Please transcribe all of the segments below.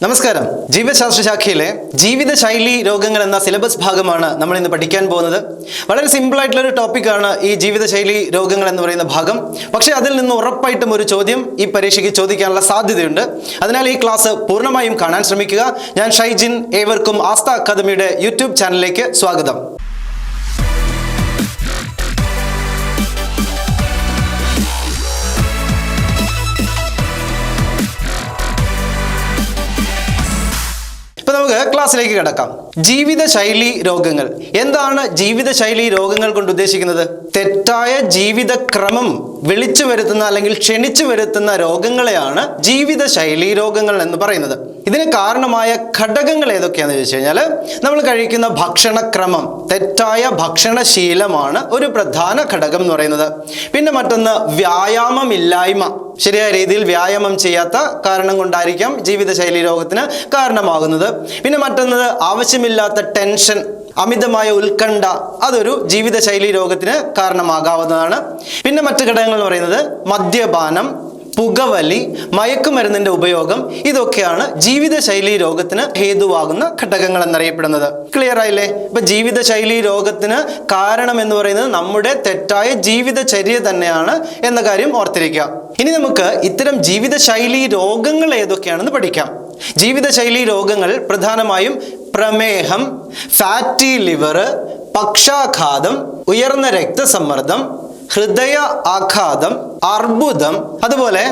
നമസ്കാരം. ജീവശാസ്ത്ര ശാഖയിലെ ജീവിതശൈലി രോഗങ്ങൾ എന്ന സിലബസ് ഭാഗമാണ് നമ്മൾ ഇന്ന് പഠിക്കാൻ പോകുന്നത്. വളരെ സിമ്പിൾ ആയിട്ടുള്ള ഒരു ടോപ്പിക്കാണ് ഈ ജീവിതശൈലി രോഗങ്ങൾ എന്ന് പറയുന്ന ഭാഗം. പക്ഷേ അതിൽ നിന്ന് ഉറപ്പായിട്ടും ഒരു ചോദ്യം ഈ പരീക്ഷയ്ക്ക് ചോദിക്കാനുള്ള സാധ്യതയുണ്ട്. അതിനാൽ ഈ ക്ലാസ് പൂർണ്ണമായും കാണാൻ ശ്രമിക്കുക. ഞാൻ ഷൈജിൻ. ഏവർക്കും ആസ്ഥ അക്കാദമിയുടെ യൂട്യൂബ് ചാനലിലേക്ക് സ്വാഗതം. നമുക്ക് ക്ലാസ്സിലേക്ക് കിടക്കാം. ജീവിതശൈലി രോഗങ്ങൾ എന്താണ്? ജീവിതശൈലി രോഗങ്ങൾ കൊണ്ട് ഉദ്ദേശിക്കുന്നത് തെറ്റായ ജീവിതക്രമം വിളിച്ചു വരുത്തുന്ന അല്ലെങ്കിൽ ക്ഷണിച്ചു വരുത്തുന്ന രോഗങ്ങളെയാണ് ജീവിതശൈലി രോഗങ്ങൾ എന്ന് പറയുന്നത്. ഇതിന് കാരണമായ ഘടകങ്ങൾ ഏതൊക്കെയാണെന്ന് ചോദിച്ചു കഴിഞ്ഞാൽ നമ്മൾ കഴിക്കുന്ന ഭക്ഷണക്രമം, തെറ്റായ ഭക്ഷണശീലമാണ് ഒരു പ്രധാന ഘടകം എന്ന് പറയുന്നത്. പിന്നെ മറ്റൊന്ന് വ്യായാമമില്ലായ്മ, ശരിയായ രീതിയിൽ വ്യായാമം ചെയ്യാത്ത കാരണം കൊണ്ടായിരിക്കാം ജീവിതശൈലി രോഗത്തിന് കാരണമാകുന്നത്. പിന്നെ മറ്റൊന്നത് ആവശ്യമില്ലാത്ത ടെൻഷൻ, അമിതമായ ഉത്കണ്ഠ, അതൊരു ജീവിതശൈലി രോഗത്തിന് കാരണമാകാവുന്നതാണ്. പിന്നെ മറ്റു ഘടകങ്ങൾ എന്ന് പറയുന്നത് മദ്യപാനം, പുകവലി, മയക്കുമരുന്നിന്റെ ഉപയോഗം, ഇതൊക്കെയാണ് ജീവിതശൈലി രോഗത്തിന് ഹേതുവാകുന്ന ഘടകങ്ങൾ എന്നറിയപ്പെടുന്നത്. ക്ലിയർ ആയില്ലേ? ഇപ്പൊ ജീവിതശൈലി രോഗത്തിന് കാരണം എന്ന് പറയുന്നത് നമ്മുടെ തെറ്റായ ജീവിതചര്യ തന്നെയാണ് എന്ന കാര്യം ഓർത്തിരിക്കുക. ഇനി നമുക്ക് ഇത്തരം ജീവിതശൈലി രോഗങ്ങൾ ഏതൊക്കെയാണെന്ന് പഠിക്കാം. ജീവിതശൈലി രോഗങ്ങൾ പ്രധാനമായും പ്രമേഹം, ഫാറ്റി ലിവർ, പക്ഷാഘാതം, ഉയർന്ന രക്തസമ്മർദ്ദം, ഹൃദയ ആഘാതം, അർബുദം, അതുപോലെ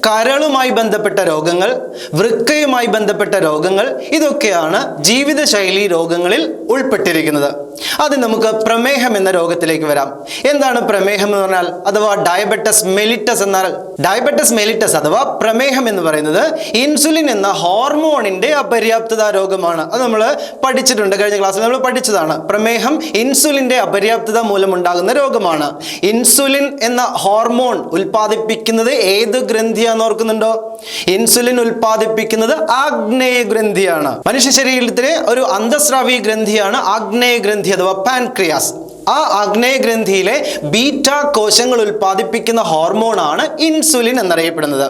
കരളുമായി ബന്ധപ്പെട്ട രോഗങ്ങൾ, വൃക്കയുമായി ബന്ധപ്പെട്ട രോഗങ്ങൾ, ഇതൊക്കെയാണ് ജീവിതശൈലി രോഗങ്ങളിൽ ഉൾപ്പെട്ടിരിക്കുന്നത്. ആദ്യം നമുക്ക് പ്രമേഹം എന്ന രോഗത്തിലേക്ക് വരാം. എന്താണ് പ്രമേഹം എന്ന് പറഞ്ഞാൽ? അഥവാ ഡയബറ്റിസ് മെലിറ്റസ് എന്നാൽ ഡയബറ്റിസ് മെലിറ്റസ് അഥവാ പ്രമേഹം എന്ന് പറയുന്നത് ഇൻസുലിൻ എന്ന ഹോർമോണിന്റെ അപര്യാപ്തത രോഗമാണ്. അത് നമ്മൾ പഠിച്ചിട്ടുണ്ട്, കഴിഞ്ഞ ക്ലാസ്സിൽ നമ്മൾ പഠിച്ചതാണ്. പ്രമേഹം ഇൻസുലിന്റെ അപര്യാപ്തത മൂലമുണ്ടാകുന്ന രോഗമാണ്. ഇൻസുലിൻ എന്ന ഹോർമോൺ ഉൽപ്പാദിപ്പിക്കുന്നത് ഏത് ഗ്രന്ഥിയാന്ന് ഓർക്കുന്നുണ്ടോ? ഇൻസുലിൻ ഉൽപ്പാദിപ്പിക്കുന്നത് ആഗ്നേയ ഗ്രന്ഥിയാണ്. മനുഷ്യ ശരീരത്തിലെ ഒരു അന്തസ്രാവി ഗ്രന്ഥിയാണ് ആഗ്നേയ ഗ്രന്ഥി അഥവാ പാൻക്രിയാസ്. ആ ആഗ്നേയ ഗ്രന്ഥിയിലെ ബീറ്റ കോശങ്ങൾ ഉൽപ്പാദിപ്പിക്കുന്ന ഹോർമോണാണ് ഇൻസുലിൻ എന്നറിയപ്പെടുന്നത്.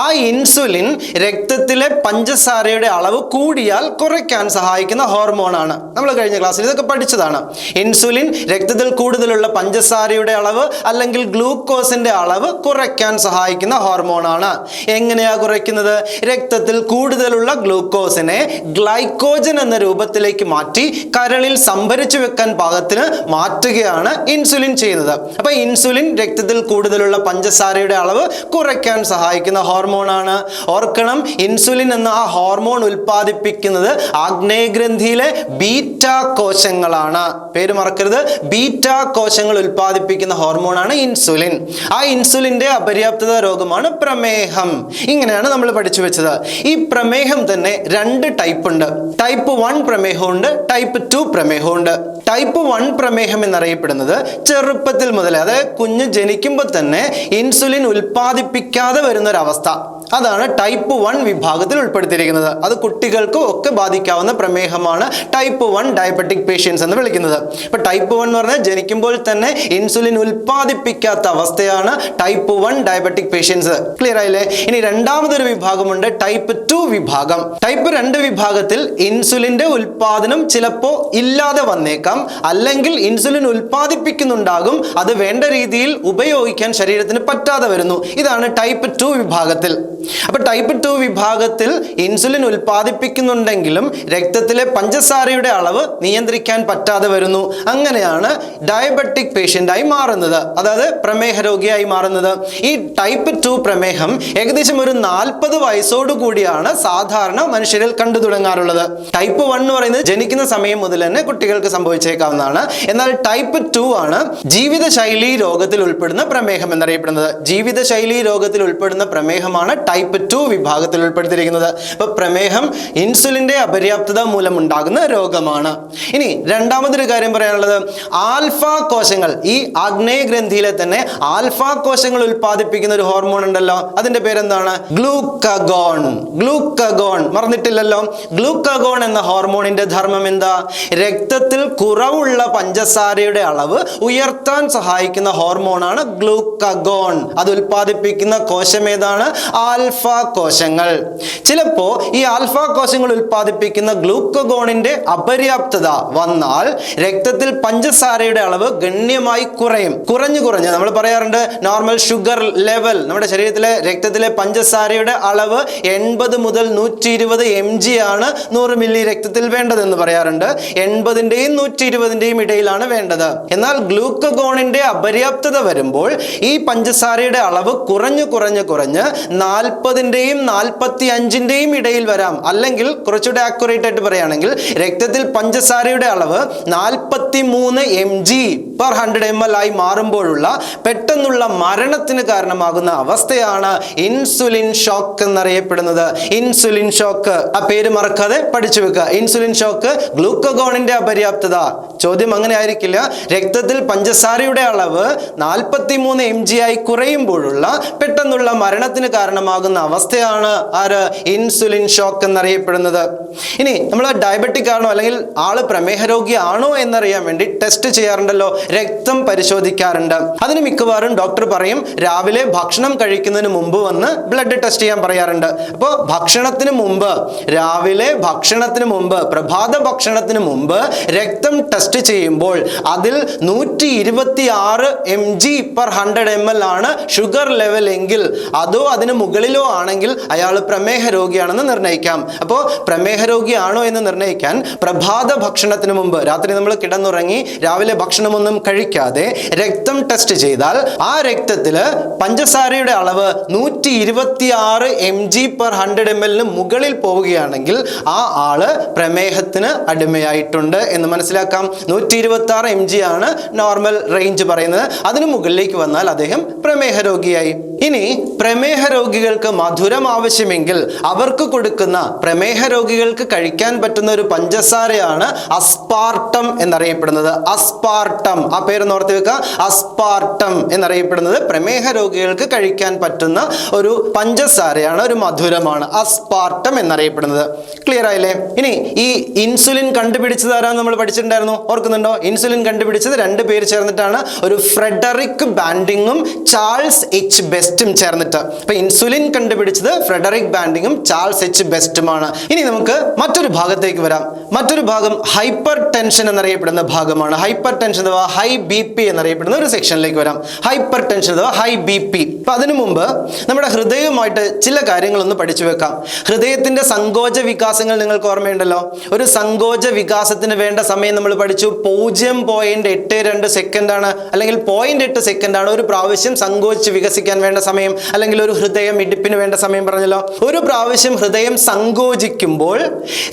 ആ ഇൻസുലിൻ രക്തത്തിലെ പഞ്ചസാരയുടെ അളവ് കൂടിയാൽ കുറയ്ക്കാൻ സഹായിക്കുന്ന ഹോർമോണാണ്. നമ്മൾ കഴിഞ്ഞ ക്ലാസ്സിൽ ഇതൊക്കെ പഠിച്ചതാണ്. ഇൻസുലിൻ രക്തത്തിൽ കൂടുതലുള്ള പഞ്ചസാരയുടെ അളവ് അല്ലെങ്കിൽ ഗ്ലൂക്കോസിന്റെ അളവ് കുറയ്ക്കാൻ സഹായിക്കുന്ന ഹോർമോണാണ്. എങ്ങനെയാ കുറയ്ക്കുന്നത്? രക്തത്തിൽ കൂടുതലുള്ള ഗ്ലൂക്കോസിനെ ഗ്ലൈക്കോജൻ എന്ന രൂപത്തിലേക്ക് മാറ്റി കരളിൽ സംഭരിച്ചു വെക്കാൻ പാകത്തിന് മാറ്റുകയാണ് ഇൻസുലിൻ ചെയ്യുന്നത്. അപ്പൊ ഇൻസുലിൻ രക്തത്തിൽ കൂടുതലുള്ള പഞ്ചസാരയുടെ അളവ് കുറയ്ക്കാൻ സഹായിക്കുന്ന ഹോർമോണാണ്. ഓർക്കണം, ഇൻസുലിൻ എന്ന ആ ഹോർമോൺ ഉൽപ്പാദിപ്പിക്കുന്നത് ആഗ്നേയഗ്രന്ഥിയിലെ ബീറ്റ കോശങ്ങളാണ്. പേര് മറക്കരുത്, ബീറ്റ കോശങ്ങൾ ഉൽപ്പാദിപ്പിക്കുന്ന ഹോർമോണാണ് ഇൻസുലിൻ. ആ ഇൻസുലിന്റെ അപര്യാപ്തത രോഗമാണ് പ്രമേഹം. ഇങ്ങനെയാണ് നമ്മൾ പഠിച്ചു വെച്ചത്. ഈ പ്രമേഹം തന്നെ രണ്ട് ടൈപ്പ് ഉണ്ട്. ടൈപ്പ് 1 പ്രമേഹമുണ്ട്, ടൈപ്പ് 2 പ്രമേഹമുണ്ട്. ടൈപ്പ് 1 പ്രമേഹം എന്നറിയപ്പെടുന്നത് ചെറുപ്പത്തിൽ മുതൽ, അതായത് കുഞ്ഞ് ജനിക്കുമ്പോൾ തന്നെ ഇൻസുലിൻ ഉൽപ്പാദിപ്പിക്കാതെ വരുന്ന ഒരു അവസ്ഥ. അതാണ് ടൈപ്പ് 1 വിഭാഗത്തിൽ ഉൾപ്പെടുത്തിയിരിക്കുന്നത്. അത് കുട്ടികൾക്കും ഒക്കെ ബാധിക്കാവുന്ന പ്രമേഹമാണ് ടൈപ്പ് 1 ഡയബറ്റിക് പേഷ്യൻസ് എന്ന് വിളിക്കുന്നത്. ഇപ്പൊ ടൈപ്പ് 1 എന്ന് പറഞ്ഞാൽ ജനിക്കുമ്പോൾ തന്നെ ഇൻസുലിൻ ഉൽപ്പാദിപ്പിക്കാത്ത അവസ്ഥയാണ് ടൈപ്പ് 1 ഡയബറ്റിക് പേഷ്യൻസ്. ക്ലിയർ ആയില്ലേ? ഇനി രണ്ടാമതൊരു വിഭാഗമുണ്ട്, ടൈപ്പ് 2 വിഭാഗം. ടൈപ്പ് 2 വിഭാഗത്തിൽ ഇൻസുലിന്റെ ഉൽപാദനം ചിലപ്പോൾ ഇല്ലാതെ വന്നേക്കാം, അല്ലെങ്കിൽ ഇൻസുലിൻ ഉൽപ്പാദിപ്പിക്കുന്നുണ്ടാകും, അത് വേണ്ട രീതിയിൽ ഉപയോഗിക്കാൻ ശരീരത്തിന് പറ്റാതെ വരുന്നു. ഇതാണ് ടൈപ്പ് 2 വിഭാഗത്തിൽ. അപ്പൊ ടൈപ്പ് 2 വിഭാഗത്തിൽ ഇൻസുലിൻ ഉൽപ്പാദിപ്പിക്കുന്നുണ്ടെങ്കിലും രക്തത്തിലെ പഞ്ചസാരയുടെ അളവ് നിയന്ത്രിക്കാൻ പറ്റാതെ വരുന്നു. അങ്ങനെയാണ് ഡയബറ്റിക് പേഷ്യൻ്റായി മാറുന്നത്, അതായത് പ്രമേഹ രോഗിയായി മാറുന്നത്. ഈ ടൈപ്പ് 2 പ്രമേഹം ഏകദേശം ഒരു 40 വയസ്സോടു കൂടിയാണ് സാധാരണ മനുഷ്യരിൽ കണ്ടു തുടങ്ങാറുള്ളത്. ടൈപ്പ് 1 എന്ന് പറയുന്നത് ജനിക്കുന്ന സമയം മുതൽ തന്നെ കുട്ടികൾക്ക് സംഭവിച്ചേക്കാവുന്നതാണ്. എന്നാൽ ടൈപ്പ് 2 ആണ് ജീവിതശൈലി രോഗത്തിൽ ഉൾപ്പെടുന്ന പ്രമേഹം എന്നറിയപ്പെടുന്നത്. ജീവിതശൈലി രോഗത്തിൽ ഉൾപ്പെടുന്ന പ്രമേഹമാണ് ടൈപ്പ് 2 വിഭാഗത്തിൽ ഉൾപ്പെടുത്തിയിരിക്കുന്നത്. അപ്പൊ പ്രമേഹം ഇൻസുലിന്റെ അപര്യാപ്തത മൂലം ഉണ്ടാകുന്ന രോഗമാണ്. ഇനി രണ്ടാമതൊരു കാര്യം പറയാനുള്ളത്, ആൽഫ കോശങ്ങൾ, ഈ ആഗ്നേയ ഗ്രന്ഥിയിലെ തന്നെ ആൽഫ കോശങ്ങൾ ഉൽപ്പാദിപ്പിക്കുന്ന ഒരു ഹോർമോൺ ഉണ്ടല്ലോ, അതിന്റെ പേരെന്താണ്? ഗ്ലൂക്കഗോൺ. ഗ്ലൂക്കഗോൺ മറന്നിട്ടില്ലല്ലോ. ഗ്ലൂക്കഗോൺ എന്ന ഹോർമോണിന്റെ ധർമ്മം എന്താ? രക്തത്തിൽ കുറവുള്ള പഞ്ചസാരയുടെ അളവ് ഉയർത്താൻ സഹായിക്കുന്ന ഹോർമോണാണ് ഗ്ലൂക്കഗോൺ. അത് ഉൽപ്പാദിപ്പിക്കുന്ന കോശം ഏതാണ്? ആൽഫ കോശങ്ങൾ. ചിലപ്പോൾ ഈ ആൽഫ കോശങ്ങൾ ഉൽപ്പാദിപ്പിക്കുന്ന ഗ്ലൂക്കഗോണിന്റെ അപര്യാപ്തത വന്നാൽ രക്തത്തിൽ പഞ്ചസാരയുടെ അളവ് ഗണ്യമായി കുറഞ്ഞു നമ്മൾ പറയാറുണ്ട് നോർമൽ ഷുഗർ ലെവൽ, നമ്മുടെ ശരീരത്തിലെ രക്തത്തിലെ പഞ്ചസാരയുടെ അളവ് 80 മുതൽ 120 mg ആണ് 100 മില്ലി രക്തത്തിൽ വേണ്ടതെന്ന് പറയാറുണ്ട്. 80ന്റെയും 120ന്റെയും ഇടയിലാണ് വേണ്ടത്. എന്നാൽ ഗ്ലൂക്കഗോണിന്റെ അപര്യാപ്തത വരുമ്പോൾ ഈ പഞ്ചസാരയുടെ അളവ് കുറഞ്ഞ് 40ന്റെയും 45ന്റെയും ഇടയിൽ വരാം. അല്ലെങ്കിൽ കുറച്ചുകൂടെ ആക്യുറേറ്റ് ആയിട്ട് പറയുകയാണെങ്കിൽ രക്തത്തിൽ പഞ്ചസാരയുടെ അളവ് 43 mg/100 ml ആയി മാറുമ്പോഴുള്ള പെട്ടെന്നുള്ള മരണത്തിന് കാരണമാകുന്ന അവസ്ഥയാണ് ഇൻസുലിൻ ഷോക്ക് എന്നറിയപ്പെടുന്നത്. ഇൻസുലിൻ ഷോക്ക്, ആ പേര് മറക്കാതെ പഠിച്ചു വെക്കുക. ഇൻസുലിൻ ഷോക്ക്, ഗ്ലൂക്കഗോണിന്റെ അപര്യാപ്തത. ചോദ്യം അങ്ങനെ ആയിരിക്കില്ല. രക്തത്തിൽ പഞ്ചസാരയുടെ അളവ് 43 mg ആയി കുറയുമ്പോഴുള്ള പെട്ടെന്നുള്ള മരണത്തിന് കാരണമാകുന്ന അവസ്ഥയാണ് ഇൻസുലിൻ ഷോക്ക് എന്നറിയപ്പെടുന്നത്. ഇനി നമ്മൾ ഡയബറ്റിക് ആണോ അല്ലെങ്കിൽ ആള് പ്രമേഹ രോഗിയാണോ എന്നറിയാൻ വേണ്ടി ടെസ്റ്റ് ചെയ്യാറുണ്ടല്ലോ, രക്തം പരിശോധിക്കാറുണ്ട്. അതിന് മിക്കവാറും ഡോക്ടർ പറയും രാവിലെ ഭക്ഷണം കഴിക്കുന്നതിന് മുമ്പ് വന്ന് ബ്ലഡ് ടെസ്റ്റ് ചെയ്യാൻ പറയാറുണ്ട്. അപ്പോൾ രാവിലെ ഭക്ഷണത്തിന് മുമ്പ് പ്രഭാത ഭക്ഷണത്തിന് മുമ്പ് രക്തം ടെസ്റ്റ് ചെയ്യുമ്പോൾ അതിൽ 126 mg/100 ml ആണ് ഷുഗർ ലെവൽ എങ്കിൽ, അതോ അതിന് മുകളിലോ ആണെങ്കിൽ അയാൾ പ്രമേഹ രോഗിയാണെന്ന് നിർണ്ണയിക്കാം. അപ്പോൾ പ്രമേഹ രോഗിയാണോ എന്ന് നിർണ്ണയിക്കാൻ പ്രഭാത ഭക്ഷണത്തിന് മുമ്പ്, രാത്രി നമ്മൾ കിടന്നുറങ്ങി രാവിലെ ഭക്ഷണമൊന്നും കഴിക്കാതെ രക്തം ടെസ്റ്റ് ചെയ്താൽ ആ രക്തത്തിൽ പഞ്ചസാരയുടെ അളവ് 126 mg/100 ml മുകളിൽ പോവുകയാണെങ്കിൽ ആ ആള് പ്രമേഹത്തിന് അടിമയായിട്ടുണ്ട് എന്ന് മനസ്സിലാക്കാം. 126 mg ആണ് നോർമൽ റേഞ്ച് പറയുന്നത്. അതിന് മുകളിലേക്ക് വന്നാൽ അദ്ദേഹം പ്രമേഹ രോഗിയായി. ഇനി പ്രമേഹ രോഗികൾക്ക് മധുരം ആവശ്യമെങ്കിൽ അവർക്ക് കൊടുക്കുന്ന, പ്രമേഹ രോഗികൾക്ക് കഴിക്കാൻ പറ്റുന്ന ഒരു പഞ്ചസാരയാണ് അസ്പാർട്ടം എന്നറിയപ്പെടുന്നത്. അസ്പാർട്ടം, ആ പേര് ഓർത്ത് വെക്കുക. അസ്പാർട്ടം എന്നറിയപ്പെടുന്നത് പ്രമേഹ രോഗികൾക്ക് കഴിക്കാൻ പറ്റുന്ന ഒരു പഞ്ചസാരയാണ്, ഒരു മധുരമാണ്. അസ്പാർട്ടം എന്നറിയപ്പെടുന്നത്. ക്ലിയർ ആയില്ലേ? ഇനി ഈ ഇൻസുലിൻ കണ്ടുപിടിച്ചത് ആരാന്ന് നമ്മൾ പഠിച്ചിട്ടുണ്ടായിരുന്നു, ഓർക്കുന്നുണ്ടോ? ഇൻസുലിൻ കണ്ടുപിടിച്ചത് 2 പേര് ചേർന്നിട്ടാണ്, ഒരു ഫ്രെഡറിക് ബാൻഡിങ്ങും ചാൾസ് എച്ച് ബെസ്റ്റും ചേർന്നിട്ട്. അപ്പൊ ഇൻസുലിൻ കണ്ടുപിടിച്ചത് ഫ്രെഡറിക് ബാൻഡിങ്ങും ചാൾസ് എച്ച് ബെസ്റ്റുമാണ്. ഇനി നമുക്ക് മറ്റൊരു ഭാഗത്തേക്ക് വരാം. മറ്റൊരു ഭാഗം ഹൈപ്പർ ടെൻഷൻ എന്നറിയപ്പെടുന്ന ഭാഗമാണ്. ഹൈപ്പർ ടെൻഷൻ അഥവാ ഹൈ ബി പി എന്നറിയപ്പെടുന്ന ഒരു സെക്ഷനിലേക്ക് വരാം. ഹൈപ്പർ ടെൻഷൻ അഥവാ ഹൈ ബി പി. അപ്പൊ അതിനു മുമ്പ് നമ്മുടെ ഹൃദയവുമായിട്ട് ചില കാര്യങ്ങളൊന്ന് പഠിച്ചു വെക്കാം. ഹൃദയത്തിന്റെ സങ്കോച വികാസങ്ങൾ നിങ്ങൾക്ക് ഓർമ്മയുണ്ടല്ലോ. ഒരു സങ്കോച വികാസത്തിന് വേണ്ട സമയം നമ്മൾ പഠിച്ചു 0.82 സെക്കൻഡ് ആണ്, അല്ലെങ്കിൽ 0.8 സെക്കൻഡ് ആണ് ഒരു പ്രാവശ്യം സങ്കോചിച്ച് വികസിക്കാൻ വേണ്ട സമയം, അല്ലെങ്കിൽ ഒരു ഹൃദയം ഇടിപ്പിന് വേണ്ട സമയം പറഞ്ഞല്ലോ. ഒരു പ്രാവശ്യം ഹൃദയം സങ്കോചിക്കുമ്പോൾ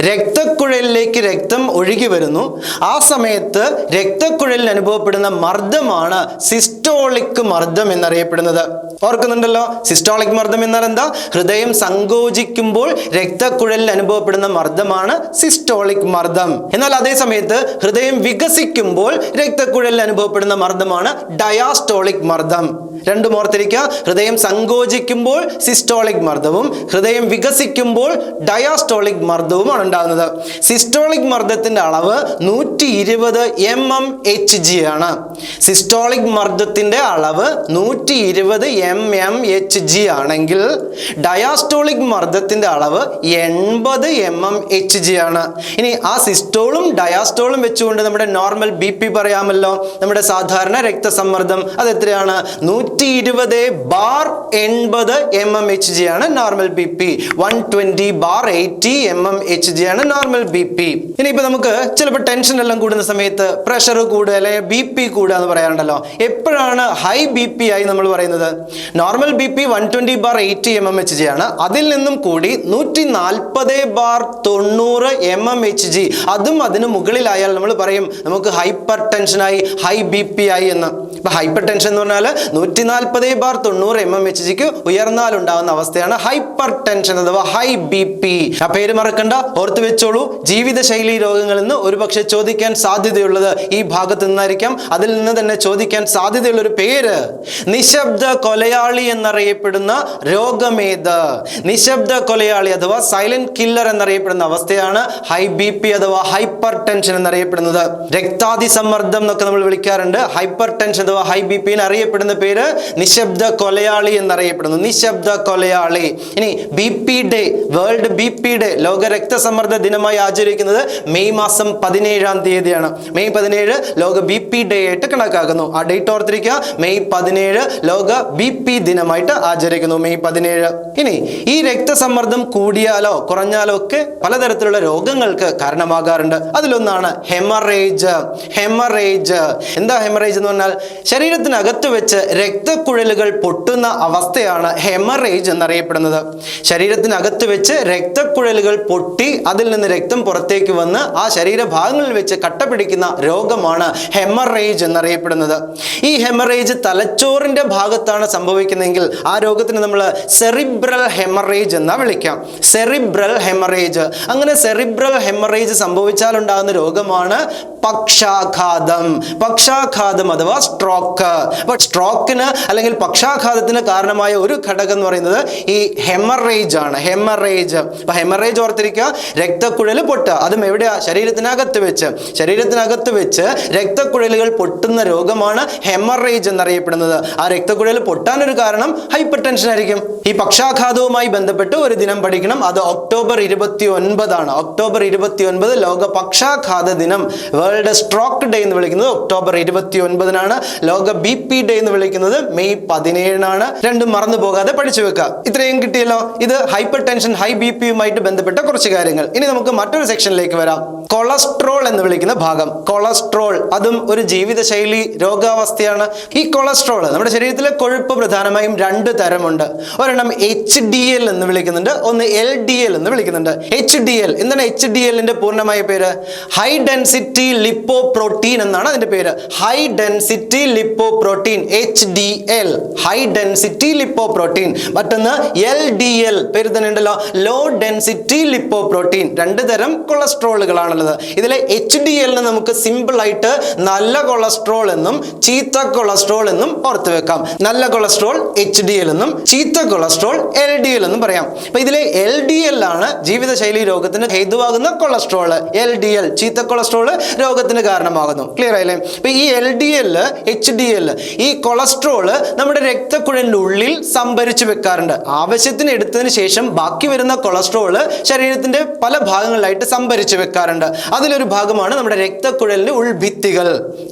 രക്തക്കുഴലിലേക്ക് രക്തം ഒഴുകി വരുന്നു. ആ സമയത്ത് രക്തക്കുഴലിൽ അനുഭവപ്പെടുന്ന മർദ്ദമാണ് സിസ്റ്റോളിക് മർദ്ദം എന്നറിയപ്പെടുന്നത്. ഓർക്കുന്നുണ്ടല്ലോ, സിസ്റ്റോളിക് മർദ്ദം എന്നാൽ എന്താ? ഹൃദയം സങ്കോചിക്കുമ്പോൾ രക്തക്കുഴലിൽ അനുഭവപ്പെടുന്ന മർദ്ദമാണ് സിസ്റ്റോളിക് മർദ്ദം. എന്നാൽ അതേ സമയത്ത് ഹൃദയം വികസിക്കുമ്പോൾ രക്തക്കുഴലിൽ അനുഭവപ്പെടുന്ന മർദ്ദമാണ് ഡയാസ്റ്റോളിക് മർദ്ദം. രണ്ടും ഓർത്തിരിക്കുക. ഹൃദയം സങ്കോചിക്കുമ്പോൾ സിസ്റ്റോളിക് മർദ്ദവും ഹൃദയം വികസിക്കുമ്പോൾ ഡയാസ്റ്റോളിക് മർദ്ദവുമാണ് ഉണ്ടാകുന്നത്. സിസ്റ്റോളിക് മർദ്ദത്തിന്റെ അളവ് 120 mmHg ആണ്. സിസ്റ്റോളിക് മർദ്ദത്തിന്റെ അളവ് 120 mmHg ആണെങ്കിൽ ഡയാസ്റ്റോളിക് മർദ്ദത്തിന്റെ അളവ് 80 mmHg ആണ്. ഇനി ആ സിസ്റ്റോളും ഡയാസ്റ്റോളും വെച്ചുകൊണ്ട് നമ്മുടെ നോർമൽ ബി പി പറയാമല്ലോ. നമ്മുടെ സാധാരണ രക്തസമ്മർദ്ദം അത് എത്രയാണ്? 120/80 mmHg ആണ് നോർമൽ ബി പി. 120/80 mmHg ആണ് നോർമൽ ബി പി. ഇനിയിപ്പോ നമുക്ക് ചിലപ്പോൾ ടെൻഷൻ എല്ലാം കൂടുന്ന സമയത്ത് പ്രഷർ കൂടുക അല്ലെങ്കിൽ ബി പി കൂടുക എന്ന് പറയാറുണ്ടല്ലോ. എപ്പോഴാണ് ഹൈ ബി പി ആയി നമ്മൾ പറയുന്നത്? നോർമൽ ബി പി 120/80 mmHg ആണ്. അതിൽ നിന്നും കൂടി 140/90 mmHg, അതും അതിന് മുകളിലായാൽ നമ്മൾ പറയും നമുക്ക് ഹൈപ്പർ ടെൻഷനായി, ഹൈ ബി പി ആയി എന്ന്. ഇപ്പൊ ഹൈപ്പർ ടെൻഷൻ എന്ന് പറഞ്ഞാൽ 140/90 mmHg ഉയർന്നാൽ ഉണ്ടാകുന്ന അവസ്ഥയാണ് ഹൈപ്പർ ടെൻഷൻ അഥവാ ഹൈ ബി പി. ആ പേര് മറക്കണ്ട, ഓർത്ത് വെച്ചോളൂ. ജീവിതശൈലി രോഗങ്ങളിൽ നിന്ന് ഒരുപക്ഷെ ചോദിക്കാൻ സാധ്യതയുള്ളത് ഈ ഭാഗത്ത് നിന്നായിരിക്കാം. അതിൽ നിന്ന് തന്നെ ചോദിക്കാൻ സാധ്യതയുള്ള ഒരു പേര് നിശബ്ദ കൊലയാളി എന്നറിയപ്പെടുന്ന രോഗമേത്? നിശബ്ദ കൊലയാളി അഥവാ സൈലന്റ് കില്ലർ എന്നറിയപ്പെടുന്ന അവസ്ഥയാണ് ഹൈ ബി പി അഥവാ ഹൈപ്പർ ടെൻഷൻ എന്നറിയപ്പെടുന്നത്. രക്താതിസമ്മർദ്ദം എന്നൊക്കെ നമ്മൾ വിളിക്കാറുണ്ട്. ഹൈപ്പർ ടെൻഷൻ അഥവാ ഹൈ ബി പി അറിയപ്പെടുന്ന പേര് നിശബ്ദ കൊലയാളി എന്നറിയപ്പെടുന്നു. നിശബ്ദ കൊലയാളി. ഇനി B P day, world B P day, ലോക രക്തസമ്മർദ്ദ ദിനമായി ആചരിക്കുന്നത് മെയ് മാസം 17-ാം തീയതിയാണ്. മെയ് 17 ലോക ബി പി ഡേ ആയിട്ട് കണക്കാക്കുന്നു. ആ ഡേറ്റ് ഓർത്തിരിക്കുക, മെയ് 17 ലോക ബി പി ദിനമായിട്ട് ആചരിക്കുന്നു, മെയ് 17. ഇനി ഈ രക്തസമ്മർദ്ദം കൂടിയാലോ കുറഞ്ഞാലോ ഒക്കെ പലതരത്തിലുള്ള രോഗങ്ങൾക്ക് കാരണമാകാറുണ്ട്. അതിലൊന്നാണ് ഹെമറേജ്. ഹെമറേജ് എന്താ ഹെമറേജ് എന്ന് പറഞ്ഞാൽ ശരീരത്തിനകത്ത് വെച്ച് രക്തക്കുഴലുകൾ പൊട്ടുന്ന അവസ്ഥയാണ് ഹെമറേജ് എന്നറിയപ്പെടുന്നത്. ശരീരത്തിനകത്ത് വെച്ച് രക്തക്കുഴലുകൾ പൊട്ടി അതിൽ നിന്ന് രക്തം പുറത്തേക്ക് വന്ന് ആ ശരീരഭാഗങ്ങളിൽ വെച്ച് കട്ട പിടിക്കുന്ന രോഗമാണ് ഹെമറേജ് എന്നറിയപ്പെടുന്നത്. ഈ ഹെമറേജ് തലച്ചോറിന്റെ ഭാഗത്താണ് സംഭവിക്കുന്നതെങ്കിൽ ആ രോഗത്തിന് നമ്മൾ സെറിബ്രൽ ഹെമറേജ് എന്നാ വിളിക്കാം. Cerebral haemorrhage. അങ്ങനെ സെറിബ്രൽ ഹെമറേജ് സംഭവിച്ചാലുണ്ടാകുന്ന രോഗമാണ് പക്ഷാഘാതം. പക്ഷാഘാതം അഥവാ സ്ട്രോക്ക്. അപ്പൊ സ്ട്രോക്കിന് അല്ലെങ്കിൽ പക്ഷാഘാതത്തിന് കാരണമായ ഒരു ഘടകം എന്ന് പറയുന്നത് ഈ ഹെമറേജ് ആണ്. ഹെമറേജ്. അപ്പൊ ഹെമറേജ് ഓർത്തിരിക്കുക, രക്തക്കുഴല് പൊട്ടുക. അതും എവിടെയാ? ശരീരത്തിനകത്ത് വെച്ച്. ശരീരത്തിനകത്ത് വെച്ച് രക്തക്കുഴലുകൾ പൊട്ടുന്ന രോഗമാണ് ഹെമറേജ് എന്നറിയപ്പെടുന്നത്. ആ രക്തക്കുഴൽ പൊട്ടാനൊരു കാരണം ഹൈപ്പർ ടെൻഷൻ ആയിരിക്കും. ഈ പക്ഷാഘാതവുമായി ബന്ധപ്പെട്ട് ഒരു ദിനം പഠിക്കണം. അത് ഒക്ടോബർ 29 ആണ്. ഒക്ടോബർ 29 ലോക പക്ഷാഘാത ദിനം. വേൾഡ് സ്ട്രോക്ക് ഡേ എന്ന് വിളിക്കുന്നത് ഒക്ടോബർ 29-നാണ്. ലോക ബി പി ഡേ എന്ന് വിളിക്കുന്നത് മെയ് 17-നാണ്. രണ്ടും മറന്നു പോകാതെ പഠിച്ചു വെക്കുക. ഇത്രയും കിട്ടിയല്ലോ. ഇത് ഹൈപ്പർ ടെൻഷൻ, ഹൈ ബി പിയുമായിട്ട് ബന്ധപ്പെട്ട കുറച്ച് കാര്യങ്ങൾ. ഇനി നമുക്ക് മറ്റൊരു സെക്ഷനിലേക്ക് വരാം. കൊളസ്ട്രോൾ എന്ന് വിളിക്കുന്ന ഭാഗം. കൊളസ്ട്രോൾ അതും ഒരു ജീവിതശൈലി രോഗാവസ്ഥയാണ്. ഈ കൊളസ്ട്രോൾ നമ്മുടെ ശരീരത്തിലെ കൊഴുപ്പ് പ്രധാനമായും 2 തരമുണ്ട്. ഒരെണ്ണം HDL എന്ന് വിളിക്കുന്നുണ്ട്, ഒന്ന് LDL എന്ന് വിളിക്കുന്നുണ്ട്. HDL എന്താണ്? HDLന്റെ പൂർണ്ണമായ പേര് ഹൈ ഡെൻസിറ്റി ലിപ്പോ പ്രോട്ടീൻ എന്നാണ് അതിന്റെ പേര്. High density lipo protein, HDL, high density lipo protein. മറ്റൊന്ന് LDL, പേര് തന്നെ ഉണ്ടല്ലോ, ലോ ഡെൻസിറ്റി ലിപ്പോ പ്രോട്ടീൻ. 2 തരം കൊളസ്ട്രോളുകളാണുള്ളത്. ഇതിലെ HDL നമുക്ക് സിമ്പിൾ ആയിട്ട് നല്ല കൊളസ്ട്രോൾ എന്നും ചീത്ത കൊളസ്ട്രോൾ എന്നും ഓർത്ത് വെക്കാം. നല്ല കൊളസ്ട്രോൾ HDL എന്നും ചീത്ത കൊളസ്ട്രോൾ LDL എന്നും പറയാം. അപ്പൊ ഇതിലെ LDL ആണ് ജീവിതശൈലി രോഗത്തിന് ഹേതുവാകുന്ന കൊളസ്ട്രോൾ. LDL ചീത്ത കൊളസ്ട്രോൾ രോഗത്തിന് കാരണമാകുന്നു. ക്ലിയർ ആയില്ലേ? അപ്പൊ ഈ LDL, HDL, ഈ കൊളസ്ട്രോൾ നമ്മുടെ രക്തക്കുഴലിന്റെ ഉള്ളിൽ സംഭരിച്ചു വെക്കാറുണ്ട്. ആവശ്യത്തിന് എടുത്തതിന് ശേഷം ബാക്കി വരുന്ന കൊളസ്ട്രോൾ ശരീരത്തിന്റെ പല ഭാഗങ്ങളിലായിട്ട് സംഭരിച്ചു വെക്കാറുണ്ട്. അതിലൊരു ഭാഗമാണ് നമ്മുടെ രക്തക്കുഴലിന്റെ ഉൾഭിത്തികൾ.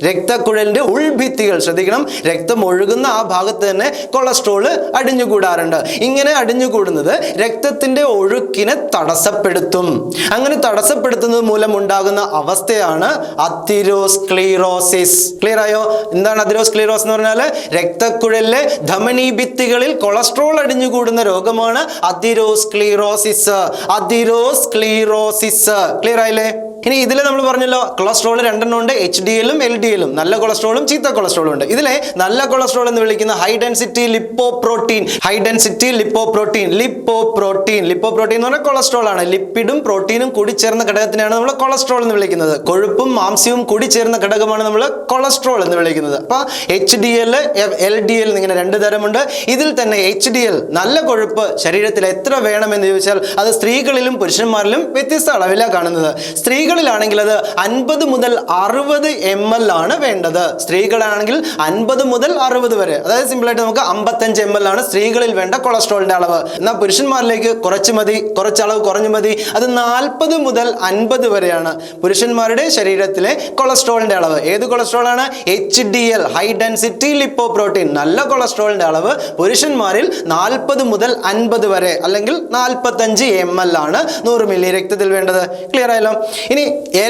രക്തക്കുഴലിന്റെ ഉൾഭിത്തികൾ ശ്രദ്ധിക്കണം. രക്തം ഒഴുകുന്ന ആ ഭാഗത്ത് തന്നെ കൊളസ്ട്രോൾ അടിഞ്ഞുകൂടാറുണ്ട്. ഇങ്ങനെ അടിഞ്ഞുകൂടുന്നത് രക്തത്തിന്റെ ഒഴുക്കിനെ തടസ്സപ്പെടുത്തും. അങ്ങനെ തടസ്സപ്പെടുത്തുന്നത് മൂലം ഉണ്ടാകുന്ന അവസ്ഥയാണ് അതിരോസ്ക്ലീറോസിസ്. ക്ലിയർ ആയോ? എന്താണ് അതിരോസ്ക്ലീറോസ് എന്ന് പറഞ്ഞാൽ? രക്തക്കുഴലിലെ ധമനി ഭിത്തികളിൽ കൊളസ്ട്രോൾ അടിഞ്ഞുകൂടുന്ന രോഗമാണ് അതിരോസ്ക്ലീറോസിസ്. അതിരോസ്ക്ലീറോസിസ്. ക്ലിയർ ആയില്ലേ? ഇനി ഇതിൽ നമ്മൾ പറഞ്ഞല്ലോ കൊളസ്ട്രോൾ 2 ഉണ്ട്, HDL-ഉം LDL-ഉം. നല്ല കൊളസ്ട്രോളും ചീത്ത കൊളസ്ട്രോളും ഉണ്ട്. ഇതിലെ നല്ല കൊളസ്ട്രോൾ എന്ന് വിളിക്കുന്ന high density lipo protein. High density lipo protein, lipo protein. Lipo protein എന്ന് പറഞ്ഞാൽ കൊളസ്ട്രോൾ ആണ്. ലിപ്പിഡും പ്രോട്ടീനും കൂടി ചേർന്ന ഘടകത്തിനാണ് നമ്മൾ കൊളസ്ട്രോൾ എന്ന് വിളിക്കുന്നത്. കൊഴുപ്പും മാംസ്യവും കൂടി ചേർന്ന ഘടകമാണ് നമ്മൾ കൊളസ്ട്രോൾ എന്ന് വിളിക്കുന്നത്. അപ്പൊ HDL, LDL ഇങ്ങനെ 2 തരമുണ്ട്. ഇതിൽ തന്നെ HDL നല്ല കൊഴുപ്പ് ശരീരത്തിൽ എത്ര വേണമെന്ന് ചോദിച്ചാൽ അത് സ്ത്രീകളിലും പുരുഷന്മാരിലും വ്യത്യസ്ത അളവിലാണ് കാണുന്നത്. സ്ത്രീകളിലാണെങ്കിൽ അത് 50 മുതൽ 60 ml ആണ് വേണ്ടത്. സ്ത്രീകളാണെങ്കിൽ 50 മുതൽ 60 വരെ. അതായത് സിമ്പിളായിട്ട് നമുക്ക് 55 ml ആണ് സ്ത്രീകളിൽ വേണ്ട കൊളസ്ട്രോളിന്റെ അളവ്. എന്നാൽ പുരുഷന്മാരിലേക്ക് കുറച്ച് മതി, കുറച്ചളവ് കുറഞ്ഞു മതി. അത് 40 മുതൽ 50 വരെയാണ് പുരുഷന്മാരുടെ ശരീരത്തിലെ കൊളസ്ട്രോളിന്റെ അളവ്. ഏത് കൊളസ്ട്രോളാണ്? HDL, high density lipo protein. നല്ല കൊളസ്ട്രോളിന്റെ അളവ് പുരുഷന്മാരിൽ 40 മുതൽ 50 വരെ അല്ലെങ്കിൽ 45 ml ആണ് 100 മില്ലി രക്തത്തിൽ വേണ്ടത്. ക്ലിയർ ആയല്ലോ? ഇനി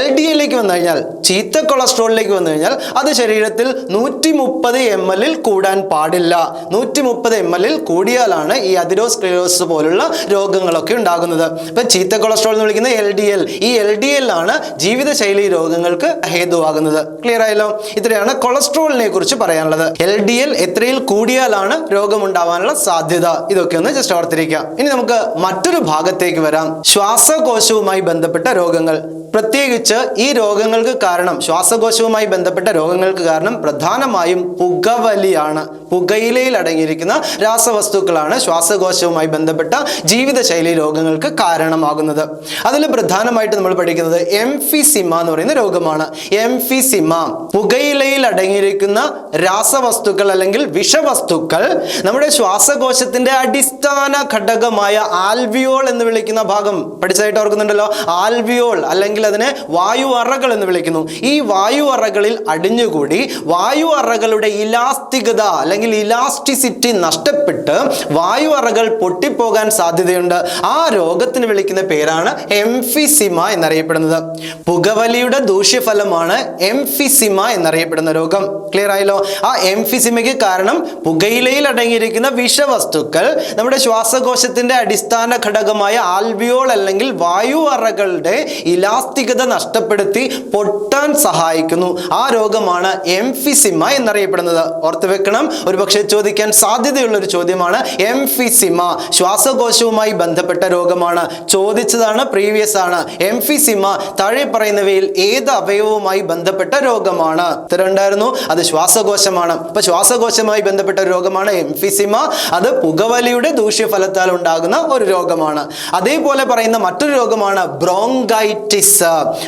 LDL-ലേക്ക് വന്നു കഴിഞ്ഞാൽ, ചീത്ത കൊളസ്ട്രോളിലേക്ക് വന്നു കഴിഞ്ഞാൽ അത് ശരീരത്തിൽ 130 ml കൂടാൻ പാടില്ല. 130 ml കൂടിയാലാണ് ഈ അതിരോസ്ക്ലീറോസിസ് പോലുള്ള രോഗങ്ങളൊക്കെ ഉണ്ടാകുന്നത്. ഇപ്പൊ ചീത്ത കൊളസ്ട്രോൾ എന്ന് വിളിക്കുന്ന LDL. ഈ LDL ആണ് ജീവിതശൈലി രോഗങ്ങൾക്ക് ഹേതുവാകുന്നത്. ക്ലിയർ ആയല്ലോ? ഇത്രയാണ് കൊളസ്ട്രോളിനെ കുറിച്ച് പറയാനുള്ളത്. LDL എത്രയിൽ കൂടിയാലാണ് രോഗമുണ്ടാവാനുള്ള സാധ്യത. ഇതൊക്കെ ഒന്ന് ജസ്റ്റ് ഓർത്തിരിക്കാം. ഇനി നമുക്ക് മറ്റൊരു ഭാഗത്തേക്ക് വരാം. ശ്വാസകോശവുമായി ബന്ധപ്പെട്ട രോഗങ്ങൾ. പ്രത്യേകിച്ച് ഈ രോഗങ്ങൾക്ക് കാരണം, ശ്വാസകോശവുമായി ബന്ധപ്പെട്ട രോഗങ്ങൾക്ക് കാരണം പ്രധാനമായും പുകവലിയാണ്. പുകയിലയിൽ അടങ്ങിയിരിക്കുന്ന രാസവസ്തുക്കളാണ് ശ്വാസകോശവുമായി ബന്ധപ്പെട്ട ജീവിതശൈലി രോഗങ്ങൾക്ക് കാരണമാകുന്നത്. അതിൽ പ്രധാനമായിട്ട് നമ്മൾ പഠിക്കുന്നത് എംഫിസിമ എന്ന് പറയുന്ന രോഗമാണ്. എംഫിസിമ, പുകയിലയിൽ അടങ്ങിയിരിക്കുന്ന രാസവസ്തുക്കൾ അല്ലെങ്കിൽ വിഷവസ്തുക്കൾ നമ്മുടെ ശ്വാസകോശത്തിന്റെ അടിസ്ഥാന ഘടകമായ ആൽവിയോൾ എന്ന് വിളിക്കുന്ന ഭാഗം പഠിച്ചതായിട്ട് ഓർക്കുന്നുണ്ടല്ലോ. ആൽവിയോൾ അല്ലെങ്കിൽ അതിനെ വായു അറകൾ എന്ന് വിളിക്കുന്നു. ഈ വായു അറകളിൽ അടിഞ്ഞുകൂടി വായു അറകളുടെ ഇലാസ്തികത അല്ലെങ്കിൽ ഇലാസ്റ്റിസിറ്റി നഷ്ടപ്പെട്ട് വായു അറകൾ പൊട്ടിപ്പോകാൻ സാധ്യതയുണ്ട്. ആ രോഗത്തിന് വിളിക്കുന്ന പേരാണ് എംഫിസിമ എന്നറിയപ്പെടുന്നത്. പുകവലിയുടെ ദൂഷ്യഫലമാണ് എംഫിസിമ എന്നറിയപ്പെടുന്ന രോഗം. ക്ലിയർ ആയല്ലോ? ആ എംഫിസിമയ്ക്ക് കാരണം പുകയിലയിൽ അടങ്ങിയിരിക്കുന്ന വിഷവസ്തുക്കൾ നമ്മുടെ ശ്വാസകോശത്തിന്റെ അടിസ്ഥാന ഘടകമായ ആൽവിയോൾ അല്ലെങ്കിൽ വായു അറകളുടെ ഇലാസ്തികത നഷ്ടപ്പെടുത്തി പൊട്ടാൻ സഹായിക്കുന്നു. ആ രോഗമാണ് എംഫിസിമ എന്നറിയപ്പെടുന്നത്. ഓർത്തു വെക്കണം, ഒരുപക്ഷെ ചോദിക്കാൻ സാധ്യതയുള്ള ഒരു ചോദ്യമാണ് എംഫിസിമ. ശ്വാസകോശവുമായി ബന്ധപ്പെട്ട രോഗമാണ്, ചോദിച്ചതാണ്, പ്രീവിയസ് ആണ്. എംഫിസിമ താഴെ പറയുന്നവയിൽ ഏത് അവയവവുമായി ബന്ധപ്പെട്ട രോഗമാണ്? ഉത്തരവുണ്ടായിരുന്നു, അത് ശ്വാസകോശമാണ്. അപ്പൊ ശ്വാസകോശവുമായി ബന്ധപ്പെട്ട രോഗമാണ് എംഫിസിമ. അത് പുകവലിയുടെ ദൂഷ്യഫലത്താൽ ഉണ്ടാകുന്ന ഒരു രോഗമാണ്. അതേപോലെ പറയുന്ന മറ്റൊരു രോഗമാണ് ബ്രോങ്കൈറ്റിസ്.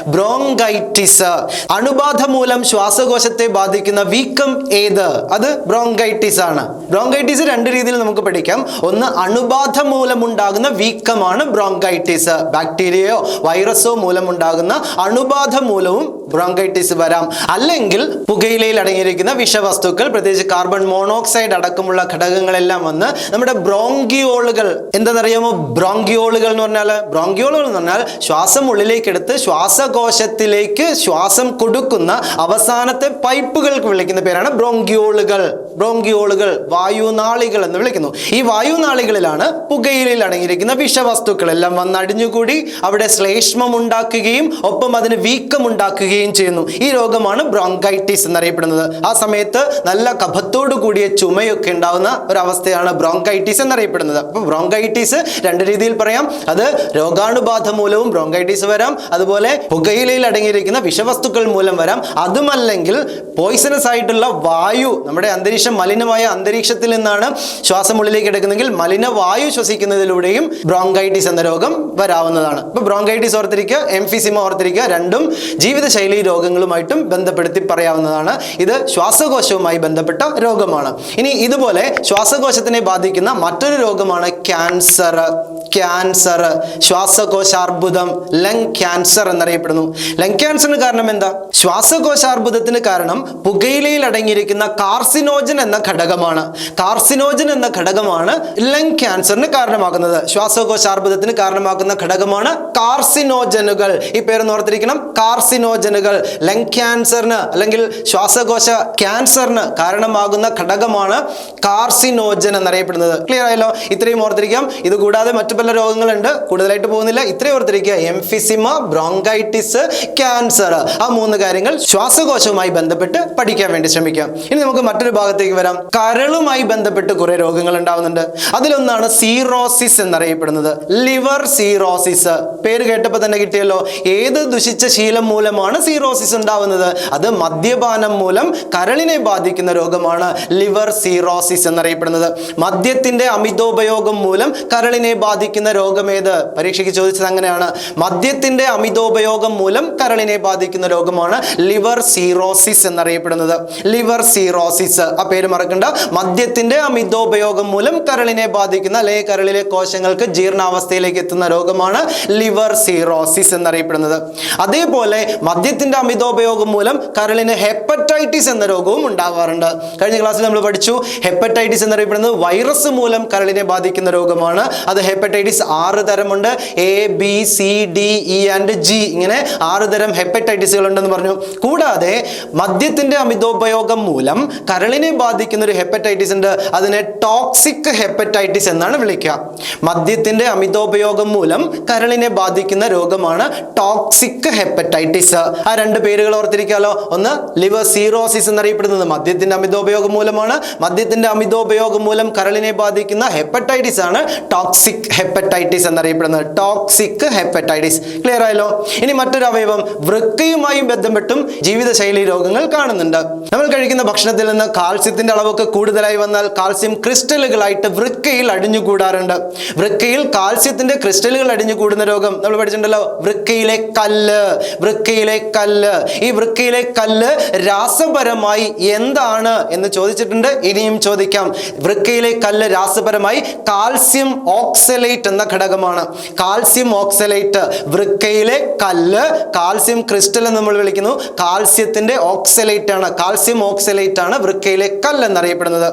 ബ്രോങ്കൈറ്റിസ് അണുബാധ മൂലം ശ്വാസകോശത്തെ ബാധിക്കുന്ന വീക്കം ഏത്? അത് ബ്രോങ്കൈറ്റിസ് ആണ്. ബ്രോങ്കൈറ്റിസ് രണ്ട് രീതിയിൽ നമുക്ക് പഠിക്കാം. ഒന്ന്, അണുബാധ മൂലമുണ്ടാകുന്ന വീക്കമാണ് ബ്രോങ്കൈറ്റിസ്. ബാക്ടീരിയയോ വൈറസോ മൂലമുണ്ടാകുന്ന അണുബാധ മൂലവും ബ്രോങ്കൈറ്റിസ് വരാം. അല്ലെങ്കിൽ പുകയിലയിൽ അടങ്ങിയിരിക്കുന്ന വിഷവസ്തുക്കൾ, പ്രത്യേകിച്ച് കാർബൺ മോണോക്സൈഡ് അടക്കമുള്ള ഘടകങ്ങളെല്ലാം വന്ന് നമ്മുടെ ബ്രോങ്കിയോളുകൾ, എന്താണെന്നറിയാമോ ബ്രോങ്കിയോളുകൾ എന്ന് പറഞ്ഞാൽ? ബ്രോങ്കിയോളുകൾ എന്ന് പറഞ്ഞാൽ ശ്വാസം ഉള്ളിലേക്ക് എടുത്ത് ശ്വാസകോശത്തിലേക്ക് ശ്വാസം കൊടുക്കുന്ന അവസാനത്തെ പൈപ്പുകൾക്ക് വിളിക്കുന്ന പേരാണ് ബ്രോങ്കിയോളുകൾ. ബ്രോങ്കിയോളുകൾ, വായുനാളികൾ എന്ന് വിളിക്കുന്നു. ഈ വായുനാളികളിലാണ് പുകയിലയിൽ അടങ്ങിയിരിക്കുന്ന വിഷവസ്തുക്കളെല്ലാം വന്നടിഞ്ഞുകൂടി അവിടെ ശ്ലേഷ്മം ഉണ്ടാക്കുകയും ഒപ്പം അതിന് വീക്കം ഉണ്ടാക്കുകയും ചെയ്യുന്നു. ഈ രോഗമാണ് ബ്രോങ്കൈറ്റിസ് എന്നറിയപ്പെടുന്നത്. ആ സമയത്ത് നല്ല കഫത്തോടു കൂടിയ ചുമയൊക്കെ ഉണ്ടാവുന്ന ഒരവസ്ഥയാണ് ബ്രോങ്കൈറ്റിസ് എന്നറിയപ്പെടുന്നത്. അപ്പോൾ ബ്രോങ്കൈറ്റിസ് രണ്ട് രീതിയിൽ പറയാം. അത് രോഗാണുബാധ മൂലവും ബ്രോങ്കൈറ്റിസ് വരാം, അതുപോലെ പുകയിലയിൽ അടങ്ങിയിരിക്കുന്ന വിഷവസ്തുക്കൾ മൂലം വരാം. അതുമല്ലെങ്കിൽ പോയിസണസ് ആയിട്ടുള്ള വായു, നമ്മുടെ മലിനമായ അന്തരീക്ഷത്തിൽ നിന്നാണ് ശ്വാസം ഉള്ളിലേക്ക് എടുക്കുന്നെങ്കിൽ മലിനവായു ശ്വസിക്കുന്നതിലൂടെയും ബ്രോങ്കൈറ്റിസ് എന്ന രോഗം വരാവുന്നതാണ്. ഇപ്പൊ ബ്രോങ്കൈറ്റിസ് ഓർത്തിരിക്കുക, എംഫിസിമ ഓർത്തിരിക്കുക. രണ്ടും ജീവിതശൈലി രോഗങ്ങളുമായിട്ടും ബന്ധപ്പെടുത്തി പറയാവുന്നതാണ്. ഇത് ശ്വാസകോശവുമായി ബന്ധപ്പെട്ട രോഗമാണ്. ഇനി ഇതുപോലെ ശ്വാസകോശത്തിനെ ബാധിക്കുന്ന മറ്റൊരു രോഗമാണ് ക്യാൻസർ. ക്യാൻസർ, ശ്വാസകോശാർബുദം, ലങ് ക്യാൻസർ എന്നറിയപ്പെടുന്നു. ലങ് ക്യാൻസറിന് കാരണം എന്താ? ശ്വാസകോശാർബുദത്തിന് കാരണം പുകയിലയിൽ അടങ്ങിയിരിക്കുന്ന കാർസിനോജൻ എന്ന ഘടകമാണ്. കാർസിനോജൻ എന്ന ഘടകമാണ് ലങ് ക്യാൻസറിന് കാരണമാകുന്നത്. ശ്വാസകോശാർബുദത്തിന് കാരണമാകുന്ന ഘടകമാണ് കാർസിനോജനുകൾ. ഈ പേര് ഓർത്തിരിക്കണം, കാർസിനോജനുകൾ. ലങ് ക്യാൻസറിന് അല്ലെങ്കിൽ ശ്വാസകോശ ക്യാൻസറിന് കാരണമാകുന്ന ഘടകമാണ് കാർസിനോജൻ എന്നറിയപ്പെടുന്നത്. ക്ലിയർ ആയല്ലോ? ഇത്രയും ഓർത്തിരിക്കാം. ഇത് കൂടാതെ മറ്റു പല രോഗങ്ങളുണ്ട്, കൂടുതലായിട്ട് പോകുന്നില്ല. ഇത്രയും ഓർത്തിരിക്കുക, എംഫിസിമ, ബ്രോങ്കൈറ്റിസ്, ക്യാൻസർ. ആ മൂന്ന് കാര്യങ്ങൾ ശ്വാസകോശവുമായി ബന്ധപ്പെട്ട് പഠിക്കാൻ വേണ്ടി ശ്രമിക്കാം. ഇനി നമുക്ക് മറ്റൊരു ഭാഗത്തേക്ക് വരാം. കരളുമായി ബന്ധപ്പെട്ട് കുറെ രോഗങ്ങൾ ഉണ്ടാവുന്നുണ്ട്. അതിലൊന്നാണ് സീറോസിസ് എന്നറിയപ്പെടുന്നത്. Liver cirrhosis. പേര് കേട്ടപ്പോൾ തന്നെ കിട്ടിയല്ലോ. ഏത് ദുഷിച്ച ശീലം മൂലമാണ് സീറോസിസ് ഉണ്ടാവുന്നത്? അത് മദ്യപാനം മൂലം കരളിനെ ബാധിക്കുന്ന രോഗമാണ് ലിവർ സീറോസിസ് എന്നറിയപ്പെടുന്നത്. മദ്യത്തിന്റെ അമിതോപയോഗം മൂലം കരളിനെ ബാധിക്കുന്ന രോഗം ഏത്? പരീക്ഷയ്ക്ക് ചോദിച്ചത് അങ്ങനെയാണ്. മദ്യത്തിന്റെ അമിതോപയോഗം മൂലം കരളിനെ ബാധിക്കുന്ന രോഗമാണ് ലിവർ സീറോസിസ് എന്നറിയപ്പെടുന്നത്. ലിവർ സീറോസിസ്, ആ പേര് മറക്കണ്ട. മദ്യത്തിന്റെ അമിതോപയോഗം മൂലം കരളിനെ ബാധിക്കുന്ന അല്ലെങ്കിൽ കരളിലെ കോശങ്ങൾക്ക് ജീർണാവസ്ഥയിലേക്ക് എത്തുന്ന രോഗമാണ് ലിവർ സീറോസിസ് എന്നറിയപ്പെടുന്നത്. അതേപോലെ മദ്യത്തിന്റെ അമിതോപയോഗം മൂലം കരളിന് ഹെപ്പറ്റൈറ്റിസ് എന്ന രോഗവും ഉണ്ടാവാറുണ്ട്. കഴിഞ്ഞ ക്ലാസ്സിൽ നമ്മൾ പഠിച്ചു, ഹെപ്പറ്റൈറ്റിസ് എന്നറിയപ്പെടുന്നത് വൈറസ് മൂലം കരളിനെ ബാധിക്കുന്ന രോഗമാണ്. അത് ഹെപ്പറ്റൈറ്റിസ് 6 തരമുണ്ട്. ABCDE&G ഇങ്ങനെ 6 തരം ഹെപ്പറ്റൈറ്റിസുകൾ ഉണ്ടെന്ന് പറഞ്ഞു. കൂടാതെ മദ്യത്തിന്റെ അമിതോപയോഗം മൂലം കരളിനെ ബാധിക്കുന്ന ഒരു ഹെപ്പറ്റൈറ്റിസ് ഉണ്ട്. അതിനെ ടോക്സിക് ഹെപ്പറ്റൈറ്റിസ് എന്നാണ് വിളിക്കുക. മദ്യത്തിന്റെ അമിതോപയോഗം മൂലം കരളിനെ ബാധിക്കുന്ന രോഗമാണ് ടോക്സിക് ഹെപ്പറ്റൈറ്റിസ്. ആ രണ്ട് പേരുകൾ ഓർത്തിരിക്കാലോ. ഒന്ന് ലിവർ സീറോസിസ് എന്നറിയപ്പെടുന്നത് മദ്യത്തിന്റെ അമിതോപയോഗം മൂലമാണ്. മദ്യത്തിന്റെ അമിതോപയോഗം മൂലം കരളിനെ ബാധിക്കുന്ന ഹെപ്പറ്റൈറ്റിസ് ആണ് ടോക്സിക് ഹെപ്പറ്റൈറ്റിസ് എന്നറിയപ്പെടുന്നത്. Toxic hepatitis. ക്ലിയർ ആയല്ലോ? ഇനി മറ്റൊരു അവയവം വൃക്കയുമായും ബന്ധപ്പെട്ടും ജീവിതശൈലി രോഗങ്ങൾ കാണുന്നുണ്ട്. നമ്മൾ കഴിക്കുന്ന ഭക്ഷണത്തിൽ നിന്ന് കാൽസ്യത്തിന്റെ അളവൊക്കെ കൂടുതലായി വന്നാൽ കാൽസ്യം ക്രിസ്റ്റലുകളായിട്ട് വൃക്കയിൽ അടിഞ്ഞുകൂടാറുണ്ട്. വൃക്കയിൽ കാൽസ്യത്തിന്റെ ക്രിസ്റ്റലുകൾ അടിഞ്ഞുകൂടുന്ന രോഗം നമ്മൾ പഠിച്ചിട്ടുണ്ടല്ലോ, വൃക്കയിലെ കല്ല്. വൃക്കയിലെ കല്ല്. ഈ വൃക്കയിലെ കല്ല് രാസപരമായി എന്താണ് എന്ന് ചോദിച്ചിട്ടുണ്ട്. ഇനിയും ചോദിക്കാം. വൃക്കയിലെ കല്ല് രാസപരമായി കാൽസ്യം ഓക്സലേറ്റ് എന്ന ഘടകമാണ്. Calcium oxalate. വൃക്കയിലെ കല്ല് കാൽസ്യം ക്രിസ്റ്റൽ എന്ന് നമ്മൾ വിളിക്കുന്നു. കാൽസ്യത്തിന്റെ ഓക്സലേറ്റ് ആണ്. കാൽസ്യം ഓക്സലേറ്റ് ആണ് വൃക്കയിലെ കല്ല് എന്നറിയപ്പെടുന്നത്.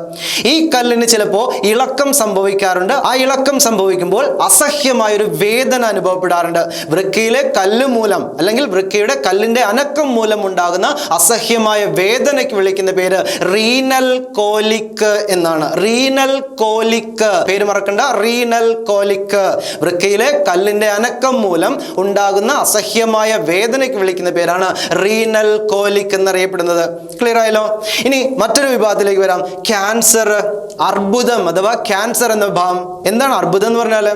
ഈ കല്ലിന് ചിലപ്പോൾ ഇളക്കം സംഭവിക്കാറുണ്ട്. ആ ഇളക്കം സംഭവിക്കുമ്പോൾ അസഹ്യമായൊരു വേദന അനുഭവപ്പെടാറുണ്ട്. വൃക്കയിലെ കല്ല് മൂലം അല്ലെങ്കിൽ വൃക്കയുടെ കല്ലിന്റെ അനക്കം മൂലം ഉണ്ടാകുന്ന അസഹ്യമായ വേദനയ്ക്ക് വിളിക്കുന്ന പേര് റീനൽ കോലിക് എന്നാണ്. റീനൽ കോലിക്. പേര് മറക്കണ്ട, റീനൽ കോലിക്. വൃക്കയിലെ കല്ലിന്റെ അനക്കം മൂലം ഉണ്ടാകുന്ന അസഹ്യമായ വേദനയ്ക്ക് വിളിക്കുന്ന പേരാണ് റീനൽ കോലിക് എന്നറിയപ്പെടുന്നത്. ക്ലിയർ ആയല്ലോ? ഇനി മറ്റൊരു വിഭാഗത്തിലേക്ക് വരാം. ക്യാൻസർ, അർബുദം അഥവാ ക്യാൻസർ എന്ന വിഭാഗം. എന്താണ് അർബുദം എന്ന് പറഞ്ഞാൽ?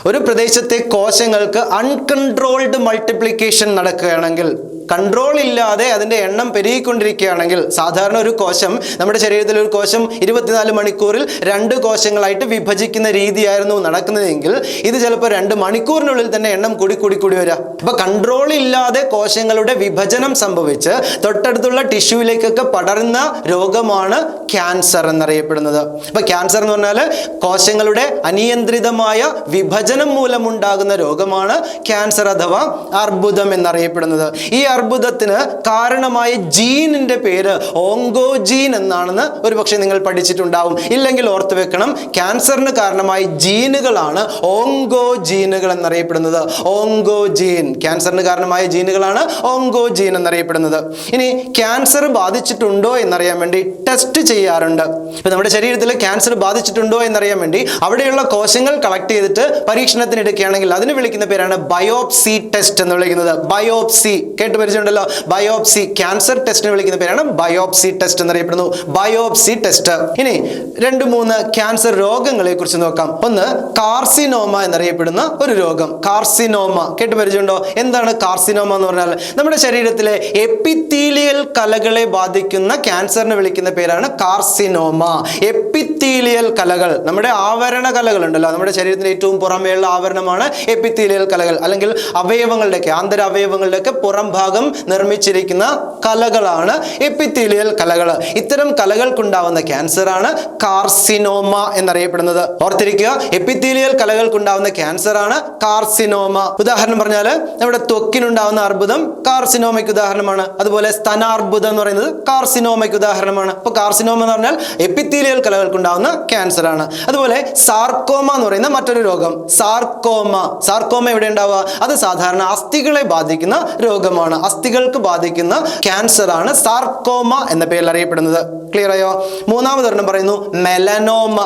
ഒരു പ്രദേശത്തെ കോശങ്ങൾക്ക് അൺകൺട്രോൾഡ് മൾട്ടിപ്ലിക്കേഷൻ നടക്കുകയാണെങ്കിൽ, കൺട്രോൾ ഇല്ലാതെ അതിൻ്റെ എണ്ണം പെരുകിക്കൊണ്ടിരിക്കുകയാണെങ്കിൽ, സാധാരണ ഒരു കോശം, നമ്മുടെ ശരീരത്തിൽ ഒരു കോശം 24 മണിക്കൂറിൽ 2 കോശങ്ങളായിട്ട് വിഭജിക്കുന്ന രീതിയായിരുന്നു നടക്കുന്നതെങ്കിൽ ഇത് ചിലപ്പോൾ 2 മണിക്കൂറിനുള്ളിൽ തന്നെ എണ്ണം കൂടി വരിക. അപ്പൊ കൺട്രോൾ ഇല്ലാതെ കോശങ്ങളുടെ വിഭജനം സംഭവിച്ച് തൊട്ടടുത്തുള്ള ടിഷ്യൂവിലേക്കൊക്കെ പടരുന്ന രോഗമാണ് ക്യാൻസർ എന്നറിയപ്പെടുന്നത്. അപ്പൊ ക്യാൻസർ എന്ന് പറഞ്ഞാൽ കോശങ്ങളുടെ അനിയന്ത്രിതമായ വിഭജനം മൂലമുണ്ടാകുന്ന രോഗമാണ് ക്യാൻസർ അഥവാ അർബുദം എന്നറിയപ്പെടുന്നത്. ഈ അർബുദത്തിന് കാരണമായ ജീനിന്റെ പേര് ഓങ്കോജീൻ എന്നാണെന്ന് ഒരു പക്ഷേ നിങ്ങൾ പഠിച്ചിട്ടുണ്ടാവും. ഇല്ലെങ്കിൽ ഓർത്തു വെക്കണം, ക്യാൻസറിന് കാരണമായ ജീനുകളാണ് ഓങ്കോജീനുകൾ എന്നറിയപ്പെടുന്നത്. ഓങ്കോജീൻ. ക്യാൻസറിന് കാരണമായ ജീനുകളാണ് ഓങ്കോജീൻ എന്നറിയപ്പെടുന്നത്. ഇനി ക്യാൻസർ ബാധിച്ചിട്ടുണ്ടോ എന്നറിയാൻ വേണ്ടി ടെസ്റ്റ് ചെയ്യാറുണ്ട്. ഇപ്പൊ നമ്മുടെ ശരീരത്തിൽ ക്യാൻസർ ബാധിച്ചിട്ടുണ്ടോ എന്നറിയാൻ വേണ്ടി അവിടെയുള്ള കോശങ്ങൾ കളക്ട് ചെയ്തിട്ട് പരീക്ഷണത്തിന് എടുക്കുകയാണെങ്കിൽ അതിന് വിളിക്കുന്ന പേരാണ് ബയോപ്സി ടെസ്റ്റ് എന്ന് വിളിക്കുന്നത്. ബയോപ്സി കേട്ട് പരിചയമുണ്ടല്ലോ. ബയോപ്സി. ക്യാൻസർ ടെസ്റ്റിന് വിളിക്കുന്ന പേരാണ് ബയോപ്സി ടെസ്റ്റ് എന്നറിയപ്പെടുന്നു. Biopsy test. ഇനി 2-3 ക്യാൻസർ രോഗങ്ങളെ കുറിച്ച് നോക്കാം. ഒന്ന് കാർസിനോമ എന്നറിയപ്പെടുന്ന ഒരു രോഗം. കാർസിനോമ കേട്ട് പരിചയമുണ്ടോ? എന്താണ് കാർസിനോമ എന്ന് പറഞ്ഞാൽ? നമ്മുടെ ശരീരത്തിലെ എപ്പിത്തീലിയൽ കലകളെ ബാധിക്കുന്ന ക്യാൻസറിന് വിളിക്കുന്ന പേരാണ് കാർസിനോമ. എപ്പിത്തീലിയൽ കലകൾ, നമ്മുടെ ആവരണ കലകൾ ഉണ്ടല്ലോ, നമ്മുടെ ശരീരത്തിന്റെ ഏറ്റവും പുറമേയുള്ള ആവരണമാണ് എപ്പിത്തീലിയൽ കലകൾ. അല്ലെങ്കിൽ അവയവങ്ങളുടെയൊക്കെ ആന്തര അവയവങ്ങളുടെയൊക്കെ പുറം ഭാഗം നിർമ്മിച്ചിരിക്കുന്ന കലകളാണ് എപ്പിത്തീലിയൽ കലകൾ. ഇത്തരം കലകൾക്കുണ്ടാവുന്ന ക്യാൻസറാണ് കാർസിനോമ എന്നറിയപ്പെടുന്നത്. ഓർത്തിരിക്കുക, എപ്പിത്തീലിയൽ കലകൾക്കുണ്ടാവുന്ന ക്യാൻസറാണ് കാർസിനോമ. ഉദാഹരണം പറഞ്ഞാൽ നമ്മുടെ ത്വക്കിനുണ്ടാവുന്ന അർബുദം കാർസിനോമയ്ക്ക് ഉദാഹരണമാണ്. അതുപോലെ സ്തനാർബുദം എന്ന് പറയുന്നത് കാർസിനോമയ്ക്ക് ഉദാഹരണമാണ്. അപ്പോൾ കാർസിനോമ എന്ന് പറഞ്ഞാൽ എപ്പിത്തീലിയൽ കലകൾക്കുണ്ടാവുന്ന ക്യാൻസറാണ്. അതുപോലെ സാർക്കോമ എന്ന് പറയുന്ന മറ്റൊരു രോഗം. സാർക്കോമ. സാർക്കോമ എവിടെ ഉണ്ടാവുക? അത് സാധാരണ അസ്ഥികളെ ബാധിക്കുന്ന രോഗമാണ്. അസ്ഥികൾക്ക് ബാധിക്കുന്ന ക്യാൻസർ ആണ് സാർക്കോമ എന്ന പേരിൽ അറിയപ്പെടുന്നത്. ക്ലിയർ ആയോ? മൂന്നാമതൊരെണ്ണം പറയുന്നു മെലനോമ.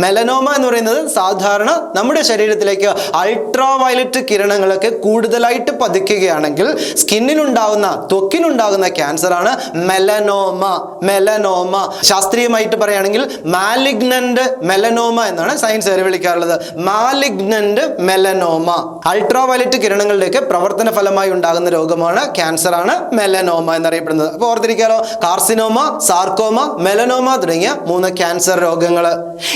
മെലനോമ എന്ന് പറയുന്നത് സാധാരണ നമ്മുടെ ശരീരത്തിലേക്ക് അൾട്രാ വയലറ്റ് കിരണങ്ങളൊക്കെ കൂടുതലായിട്ട് പതിക്കുകയാണെങ്കിൽ സ്കിന്നിനുണ്ടാകുന്ന, ത്വക്കിനുണ്ടാകുന്ന ക്യാൻസർ ആണ് മെലനോമ. മെലനോമ. ശാസ്ത്രീയമായിട്ട് പറയുകയാണെങ്കിൽ മാലിഗ്നന്റ് മെലനോമ എന്നാണ് സയൻസുകാർ വിളിക്കാറുള്ളത്. Malignant melanoma. അൾട്രാ വയലറ്റ് കിരണങ്ങളുടെയൊക്കെ പ്രവർത്തന ഫലമായി ഉണ്ടാകുന്ന രോഗമാണ്, ക്യാൻസർ ആണ് മെലനോമ എന്നറിയപ്പെടുന്നത്. അപ്പോൾ ഓർത്തിരിക്കാലോ, കാർസിനോമ, സാർക്കോമ, മെലനോമ തുടങ്ങിയ 3 ക്യാൻസർ രോഗങ്ങൾ.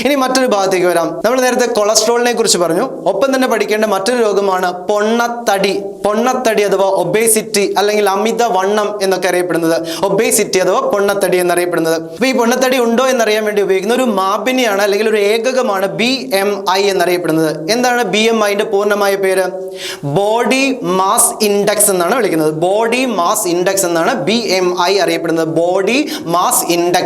ഇനി മറ്റൊരു ഭാഗത്തേക്ക് വരാം. നമ്മൾ നേരത്തെ കൊളസ്ട്രോളിനെ കുറിച്ച് പറഞ്ഞു. ഒപ്പം തന്നെ പഠിക്കേണ്ട മറ്റൊരു രോഗമാണ് പൊണ്ണത്തടി. പൊണ്ണത്തടി അഥവാ ഒബേസിറ്റി അല്ലെങ്കിൽ അമിതവണ്ണം എന്നൊക്കെ അറിയപ്പെടുന്നത്. ഒബേസിറ്റി അഥവാ പൊണ്ണത്തടി എന്നറിയപ്പെടുന്നത്. അപ്പോൾ ഈ പൊണ്ണത്തടി ഉണ്ടോ എന്നറിയാൻ വേണ്ടി ഉപയോഗിക്കുന്ന ഒരു മാപിനിയാണ് അല്ലെങ്കിൽ ഒരു ഏകകമാണ് BMI എന്നറിയപ്പെടുന്നത്. എന്താണ് BMIന്റെ പൂർണ്ണമായ പേര്? ബോഡി മാസ് ഇൻഡെക്സ് എന്നാണ് വിളിക്കുന്നത്. ബോഡി മാസ് ഇൻഡെക്സ് എന്നാണ് BMI അറിയപ്പെടുന്നത്. Body mass index.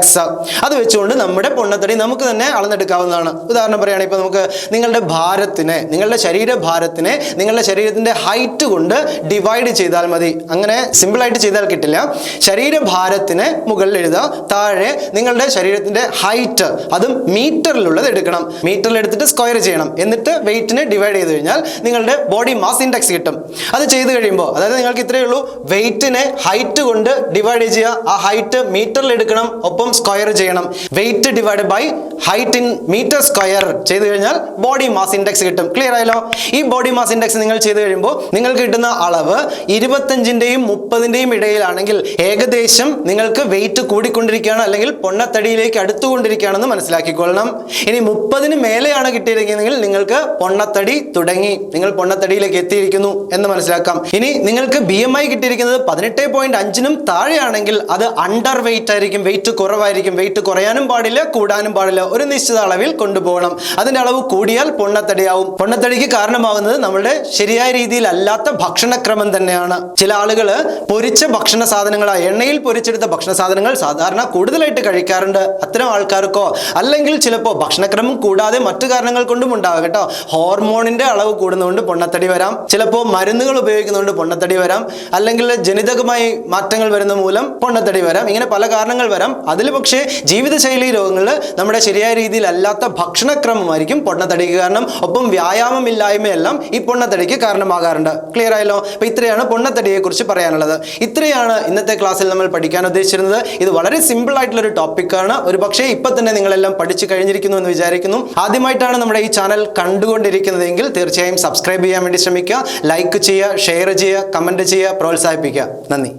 അത് വെച്ചുകൊണ്ട് നമ്മുടെ പൊണ്ണത്തടി നമുക്ക് തന്നെ അളന്നെടുക്കാവുന്നതാണ്. ഉദാഹരണം പറയുകയാണെങ്കിൽ ഇപ്പോൾ നമുക്ക് നിങ്ങളുടെ ഭാരത്തിനെ, നിങ്ങളുടെ ശരീരഭാരത്തിനെ നിങ്ങളുടെ ശരീരത്തിന്റെ ഹൈറ്റ് കൊണ്ട് ഡിവൈഡ് ചെയ്താൽ മതി. അങ്ങനെ സിമ്പിളായിട്ട് ചെയ്താൽ കിട്ടില്ല. ശരീരഭാരത്തിനെ മുകളിൽ എഴുതുക, താഴെ നിങ്ങളുടെ ശരീരത്തിന്റെ ഹൈറ്റ്, അതും മീറ്ററിലുള്ളത് എടുക്കണം. മീറ്ററിൽ എടുത്തിട്ട് സ്ക്വയർ ചെയ്യണം. എന്നിട്ട് വെയിറ്റിനെ ഡിവൈഡ് ചെയ്ത് കഴിഞ്ഞാൽ നിങ്ങളുടെ ബോഡി മാസ് ഇൻഡെക്സ് കിട്ടും. അത് ചെയ്ത് കഴിയുമ്പോൾ, അതായത് നിങ്ങൾക്ക് ഇത്രയേ ഉള്ളൂ, വെയിറ്റിനെ ഹൈറ്റ് കൊണ്ട് ഡിവൈഡ് ചെയ്യുക. ആ ഹൈറ്റ് മീറ്ററിൽ എടുക്കണം, ഒപ്പം സ്ക്വയർ ചെയ്യണം. Weight divide by height in metre square ചെയ്തു കഴിഞ്ഞാൽ ബോഡി മാസ് ഇൻഡെക്സ് കിട്ടും. ക്ലിയർ ആയല്ലോ? ഈ ബോഡി മാസ് ഇൻഡെക്സ് നിങ്ങൾ ചെയ്തു കഴിയുമ്പോൾ നിങ്ങൾക്ക് കിട്ടുന്ന അളവ് 25ന്റെയും 30ന്റെയും ഇടയിലാണെങ്കിൽ ഏകദേശം നിങ്ങൾക്ക് വെയിറ്റ് കൂടിക്കൊണ്ടിരിക്കുകയാണ്, അല്ലെങ്കിൽ പൊണ്ണത്തടിയിലേക്ക് അടുത്തുകൊണ്ടിരിക്കുകയാണെന്ന് മനസ്സിലാക്കിക്കൊള്ളണം. ഇനി 30ന് മേലെയാണ് കിട്ടിയിരിക്കുന്നതെങ്കിൽ നിങ്ങൾക്ക് പൊണ്ണത്തടി തുടങ്ങി, നിങ്ങൾ പൊണ്ണത്തടിയിലേക്ക് എത്തിയിരിക്കുന്നു എന്ന് മനസ്സിലാക്കാം. ഇനി നിങ്ങൾക്ക് BMI കിട്ടിയിരിക്കുന്നത് 18.5നും താഴെയാണെങ്കിൽ അത് അണ്ടർ വെയിറ്റ് ആയിരിക്കും, വെയിറ്റ് കുറവായിരിക്കും. വെയിറ്റ് കുറയാനും പാടില്ല, കൂടാനും പാടില്ല, ഒരു നിശ്ചിത അളവിൽ കൊണ്ടുപോകണം. അതിന്റെ അളവ് കൂടിയാൽ പൊണ്ണത്തടിയാവും. പൊണ്ണത്തടിക്ക് കാരണമാകുന്നത് നമ്മുടെ ശരിയായ രീതിയിൽ അല്ലാത്ത ഭക്ഷണക്രമം തന്നെയാണ്. ചില ആളുകൾ പൊരിച്ച ഭക്ഷണ സാധനങ്ങളാണ്, എണ്ണയിൽ പൊരിച്ചെടുത്ത ഭക്ഷണ സാധനങ്ങൾ സാധാരണ കൂടുതലായിട്ട് കഴിക്കാറുണ്ട്. അത്തരം ആൾക്കാർക്കോ അല്ലെങ്കിൽ ചിലപ്പോൾ ഭക്ഷണക്രമം കൂടാതെ മറ്റു കാരണങ്ങൾ കൊണ്ടും ഉണ്ടാകും കേട്ടോ. ഹോർമോണിന്റെ അളവ് കൂടുന്നതുകൊണ്ട് പൊണ്ണത്തടി വരാം, ചിലപ്പോൾ മരുന്നുകൾ ഉപയോഗിക്കുന്നതുകൊണ്ട് പൊണ്ണത്തടി വരാം, അല്ലെങ്കിൽ ജനിതകമായി മാറ്റങ്ങൾ വരുന്ന മൂലം പൊണ്ണത്തടി വരാം. ഇങ്ങനെ പല കാരണങ്ങൾ വരാം. അതിൽ പക്ഷേ ജീവിതശൈലി രോഗങ്ങളിൽ നമ്മുടെ ശരിയായ രീതിയിൽ അല്ലാത്ത ഭക്ഷണക്രമമായിരിക്കും പൊണ്ണത്തടിക്ക് കാരണം. ഒപ്പം വ്യായാമമില്ലായ്മയെല്ലാം ഈ പൊണ്ണത്തടിക്ക് കാരണമാകാറുണ്ട്. ക്ലിയർ ആയല്ലോ? അപ്പൊ ഇത്രയാണ് പൊണ്ണത്തടിയെ കുറിച്ച് പറയാനുള്ളത്. ഇത്രയാണ് ഇന്നത്തെ ക്ലാസ്സിൽ നമ്മൾ പഠിക്കാൻ ഉദ്ദേശിച്ചിരുന്നത്. ഇത് വളരെ സിമ്പിൾ ആയിട്ടുള്ള ഒരു ടോപ്പിക്കാണ്. ഒരു പക്ഷേ ഇപ്പൊ തന്നെ നിങ്ങളെല്ലാം പഠിച്ചു കഴിഞ്ഞിരിക്കുന്നു എന്ന് വിചാരിക്കുന്നു. ആദ്യമായിട്ടാണ് നമ്മുടെ ഈ ചാനൽ കണ്ടുകൊണ്ടിരിക്കുന്നതെങ്കിൽ തീർച്ചയായും സബ്സ്ക്രൈബ് ചെയ്യാൻ വേണ്ടി ശ്രമിക്കുക, ലൈക്ക് ചെയ്യുക, ഷെയർ ചെയ്യുക, കമന്റ് ചെയ്യുക, പ്രോത്സാഹിപ്പിക്കുക. നന്ദി.